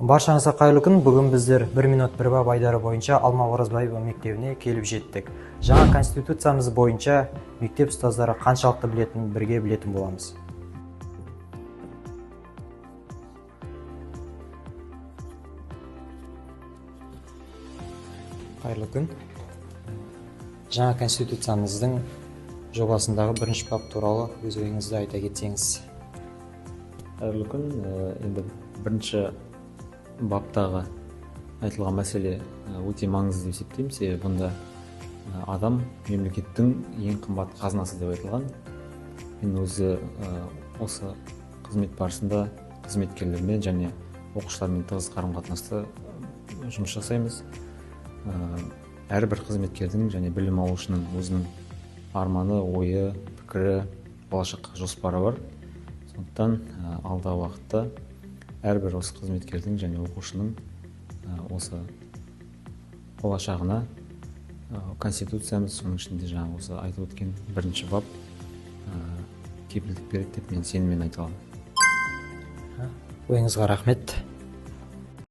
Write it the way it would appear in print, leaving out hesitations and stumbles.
Баршаңызға қайырлы күн. Бүгін біздер 1 минут бір бап айдары бойынша Алма Оразбаева мектебіне келіп жеттік. Жаңа конституциямыз бойынша мектеп ұстаздары қаншалықты білетінін бірге білетін боламыз. Қайырлы күн. Жаңа конституциямыздың жобасындағы бірінші бап туралы өз ойыңызды айта кетсеңіз. Қайырлы күн. Енді бірінші баптағы айтылған мәселе өте маңызды деп есептеймін, себебі бұнда адам мемлекеттің ең қымбат қазынасы деп айтылған. Мен өзі осы қызмет барысында қызметкерлермен және оқушылармен тығыз қарым-қатынаста жұмыс жасаймыз. Әрбір қызметкердің және білім алушының өзінің арманы, ойы, пікірі, болашаққа жоспары бар. Сондықтан алдағы уақытта әрбір осы қызметкердің және оқушының осы болашағына конституциямыз, соның ішінде жаңа осы айтып өткен бірінші бап кепілдік береді деп мен сеніммен айта аламын. Ойыңызға рахмет.